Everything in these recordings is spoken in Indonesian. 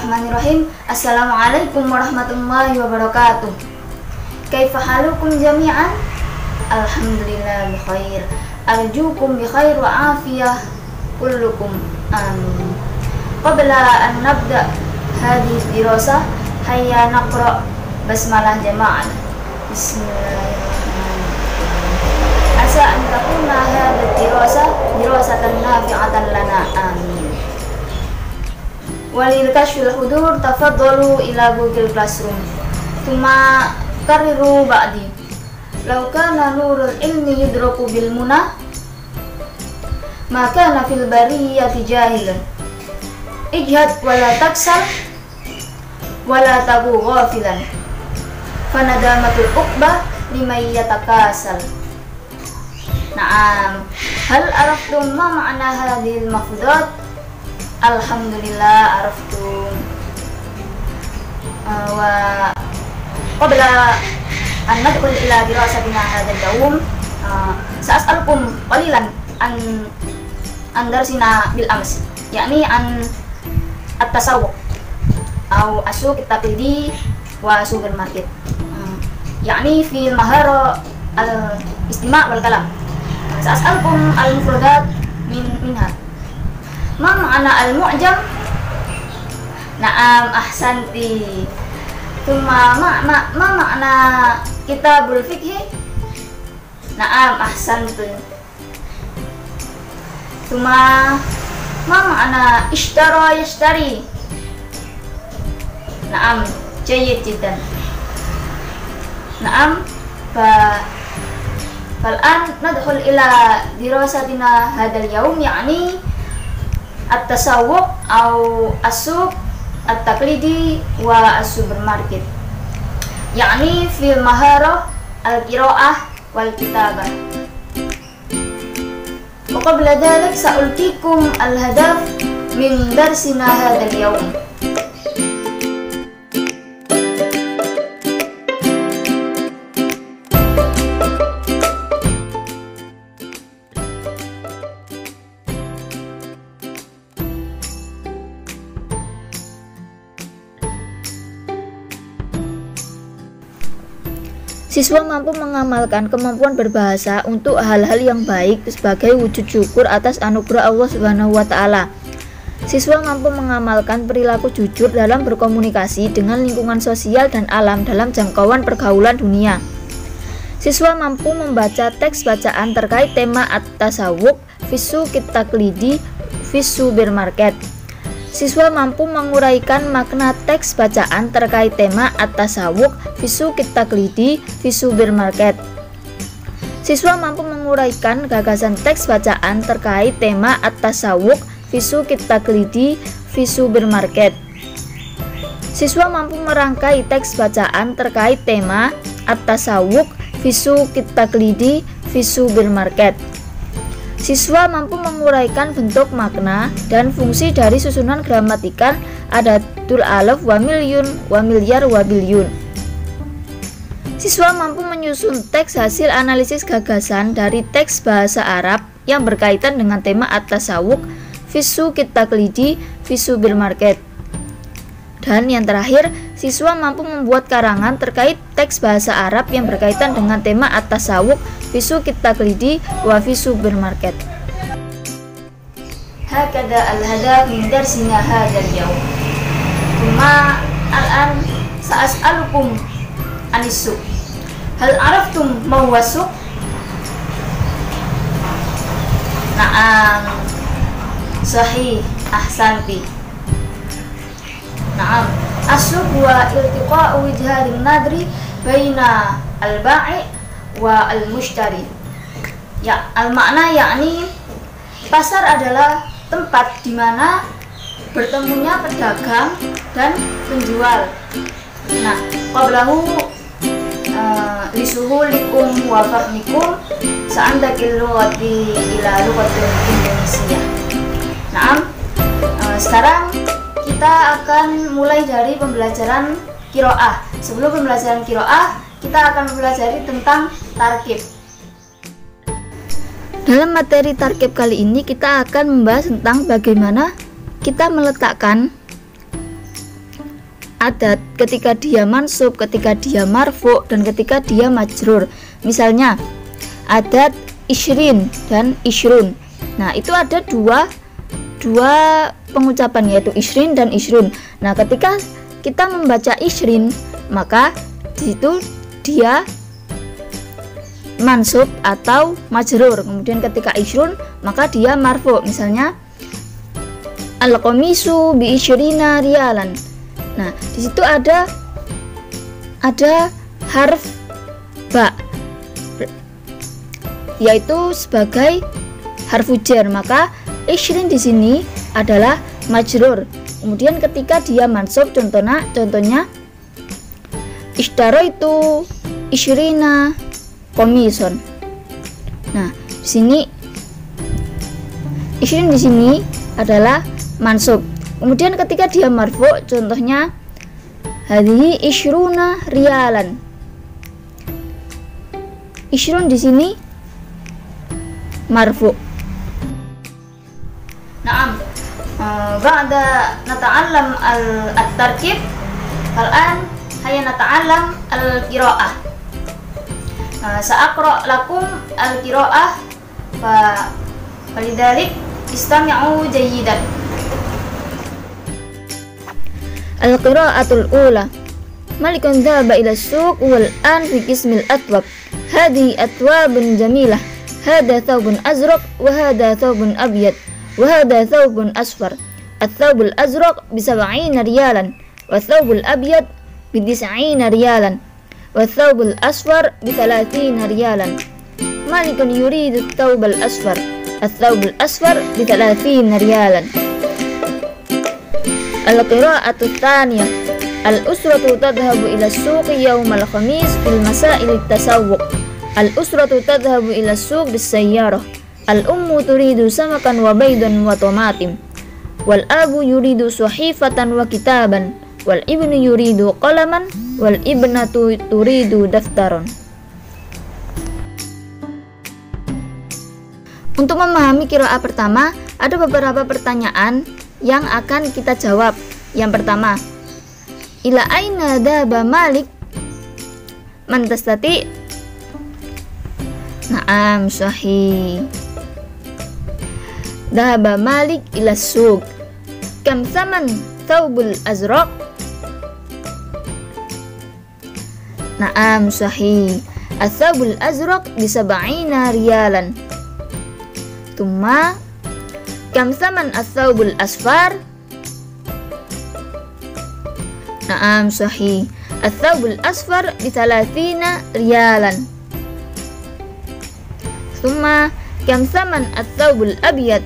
Bismillahirrahmanirrahim. Assalamualaikum warahmatullahi wabarakatuh. Kaifa halukum jami'an? Alhamdulillah bikhair. Arjukum bikhair wa afiyah kullukum. Amin. Qabla an nabda hadhihi dirasah, hayya naqra basmalah jama'an. Bismillahirrahmanirrahim. Asa an takuna hadhihi dirasatan nafi'atan lana. Amin. Walil kashfil hudur tafaddalu ila Google Classroom. Tuma kariru ba'di. Law kana nurul ilmi yudraku bil munah, maka nafil bariyati jahilan. Ijhad wala taksal wala tabu ghafilan. Fanadamatul uqbah liman yatakasal. Naam. Hal araftum ma ma'na hadhil mafdudat? Alhamdulillah araftum. Wa qabla an nadkhul ila dirasatina hadzal yawm, sa'as'alukum qalilan an darsina bil ams, yakni an at-tasawwuq atau as-suq at-taqlidi wa suq al-market, yakni fi al-mahara al-istima' wal kalam. Sa'as'alukum al-mufradat minha. Ma ma'ana al-mu'jam? Na'am, ahsanti. Tuma ma ma'na kitabul fiqhi? Na'am, ahsanti. Tuma ma ma'na ishtara yashtari? Na'am, jayyid jiddan. Na'am, fal'an nadkhul ila dirasatina hadzal yawm, yakni at-tasawwuq atau as-suq at-taqlidi wa as-supermarket, yakni fil maharah al-qiraah wal kitabah. Wa qabla dhalik sa'ultikum al-hadaf min darsina hadzal yawm. Siswa mampu mengamalkan kemampuan berbahasa untuk hal-hal yang baik sebagai wujud syukur atas anugerah Allah Subhanahu wa Ta'ala. Siswa mampu mengamalkan perilaku jujur dalam berkomunikasi dengan lingkungan sosial dan alam dalam jangkauan pergaulan dunia. Siswa mampu membaca teks bacaan terkait tema at-tasawwuq fi-suq at-taqlidi fi-supermarket. Siswa mampu menguraikan makna teks bacaan terkait tema at-tasawwuq fi-suq at-taqlidi fi-supermarket. Siswa mampu menguraikan gagasan teks bacaan terkait tema at-tasawwuq fi-suq at-taqlidi fi-supermarket. Siswa mampu merangkai teks bacaan terkait tema at-tasawwuq fi-suq at-taqlidi fi-supermarket. Siswa mampu menguraikan bentuk, makna, dan fungsi dari susunan gramatikal adatul alaf wa milyun, wa milyar, wa bilyun. Siswa mampu menyusun teks hasil analisis gagasan dari teks bahasa Arab yang berkaitan dengan tema at-tasawwuq fi-suq at-taqlidi fi-supermarket. Dan yang terakhir, siswa mampu membuat karangan terkait teks bahasa Arab yang berkaitan dengan tema at-tasawwuq fi-suq at-taqlidi wa fi-supermarket. Hakada al-hadaf min darsina hadzal yawm. Tuma al-an sa'as'alukum anis-suq. Hal araftum ma huwa suq? Na'am, sahih, ahsanti. Na'am, as-suq wa iltiqa'u wijhatin nadri baina al-ba'i wa al-mushtari. Ya, al-makna yakni pasar adalah tempat di mana bertemunya pedagang dan penjual. Nah, qablahu lisuhulikum wa fahmikum sa'andakil lughati ila lughatil Indonesia. Nah, sekarang kita akan mulai dari pembelajaran qiraah. Sebelum pembelajaran qiraah, kita akan mempelajari tentang tarkib. Dalam materi tarkib kali ini kita akan membahas tentang bagaimana kita meletakkan adat ketika dia mansub, ketika dia marfu, dan ketika dia majrur. Misalnya adat isyrin dan isyrun. Nah, itu ada dua pengucapan, yaitu isyrin dan isyrun. Nah, ketika kita membaca isyrin, maka di situ dia mansub atau majrur. Kemudian ketika isyrun, maka dia marfu. Misalnya al-qamisu bi isyrina riyalan. Nah, di situ ada harf ba, yaitu sebagai harfu jar, maka isyrin di sini adalah majrur. Kemudian ketika dia mansub, contohnya ishtaraitu isyrina qamison. Nah, di sini isyrin di sini adalah mansub. Kemudian ketika dia marfu, contohnya hadhihi isyruna riyalan. Isyrun di sini marfu. نعم. بعد نتعلم التركيب الآن هيا نتعلم القراءة. سأقرأ لكم القراءة فلذلك استمعوا جيدا. القراءة الأولى ملك ذهب إلى السوق والآن في قسم الأثواب. هذه أثواب جميلة. هذا ثوب أزرق وهذا ثوب أبيض وهذا ثوب أصفر. الثوب الأزرق ب70 ريالا والثوب الأبيض ب90 ريالا والثوب الأصفر ب30 ريالا. مالك يريد الثوب الأصفر. الثوب الأصفر ب30 ريالا. القراءة الثانية الأسرة تذهب إلى السوق يوم الخميس في المساء للتسوق. الأسرة تذهب إلى السوق بالسيارة. الأم تريد سمكا وبيضا وطماطم والأب يريد صحيفة وكتابا والابن يريد قلما والابنة تريد دفترا. Untuk memahami qiraah pertama, ada beberapa pertanyaan yang akan kita jawab. Yang pertama, ila aina dhaba Malik? Man tastati? Naam, sahih. Dhaba Malik ila suq. Kam thaman thawbul azraq? Naam, sahih. Athawbul azraq bi70 riyalan. Thumma kam thaman athawbul asfar? Naam, sahih. Athawbul asfar bi30 riyalan. Thumma kam thaman athawbul abyad?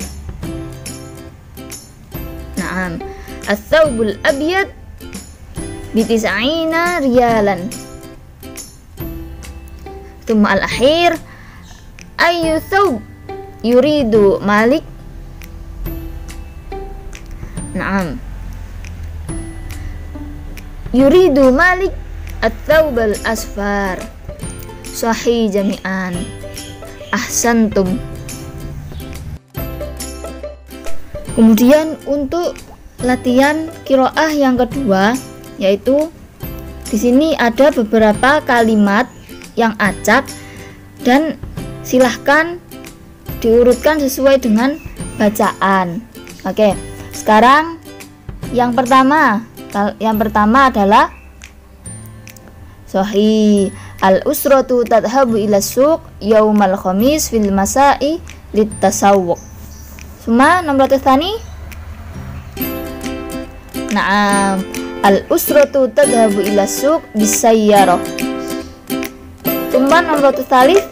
Naam, athawbul abyad bi90 riyalan. Thumma al-akhir, ayu thawb yuridu Malik? Naam, yuridu Malik at-thawb al-asfar. Sahih jami'an. Ahsantum. Kemudian untuk latihan qiraah yang kedua, yaitu di sini ada beberapa kalimat yang acak dan silahkan diurutkan sesuai dengan bacaan. Oke, sekarang yang pertama adalah sahih. Al-usratu tadhabu ila suq yaumal khamis fil masa'i litasawwuq. Suma nomor tsani? Naam, al-usratu tadhabu ila suq bisayyarah. Suma nomor tsalits?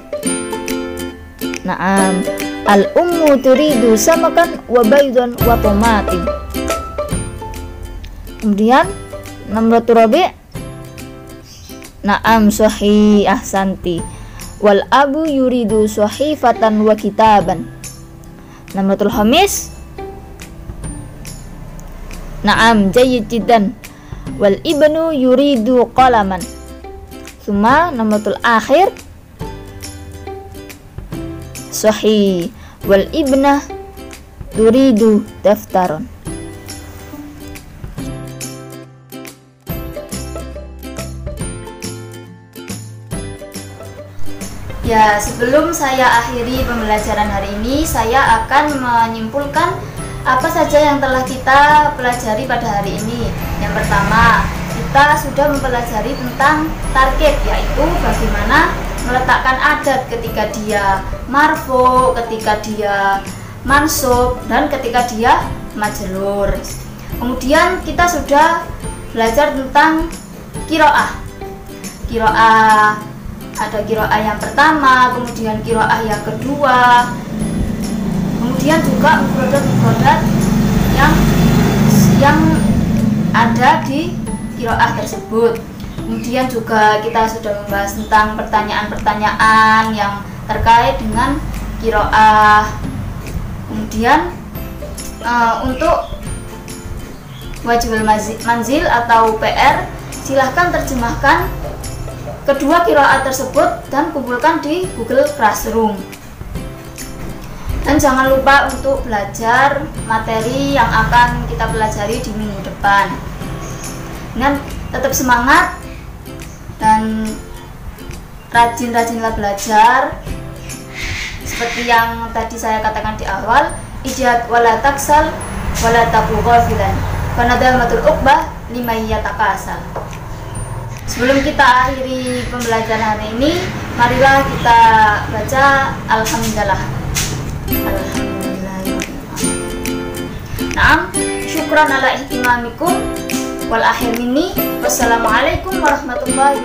Naam, al-ummu turidu samakan wa baydan wa tomatin. Kemudian nomor rabi'? Naam, sahih, ahsanti. Wal abu yuridu sahifatan wa kitaban. Nomor khamis? Naam, jayyid jiddan. Wal ibnu yuridu qalaman. Suma nomor akhir? Sahih. Wal ibnah turidu daftaron. Ya, sebelum saya akhiri pembelajaran hari ini, saya akan menyimpulkan apa saja yang telah kita pelajari pada hari ini. Yang pertama, kita sudah mempelajari tentang target, yaitu bagaimana meletakkan adat ketika dia marfu, ketika dia mansub, dan ketika dia majrur. Kemudian kita sudah belajar tentang kiroah. Kiroah, ada kiroah yang pertama, kemudian kiroah yang kedua, kemudian juga mufradat yang ada di kiroah tersebut. Kemudian juga kita sudah membahas tentang pertanyaan-pertanyaan yang terkait dengan kiroah. Kemudian untuk wajibul manzil atau PR, silahkan terjemahkan kedua qiraat tersebut dan kumpulkan di Google Classroom. Dan jangan lupa untuk belajar materi yang akan kita pelajari di minggu depan. Dan tetap semangat dan rajin-rajinlah belajar. Seperti yang tadi saya katakan di awal, ijad wala taksal wala taku ghafilan fanadamatul uqbah liman yatakasal. Sebelum kita akhiri pembelajaran hari ini, marilah kita baca Alhamdulillah. Naam, syukran ala ihtimamikum wal akhir minni. Wassalamualaikum warahmatullahi wabarakatuh.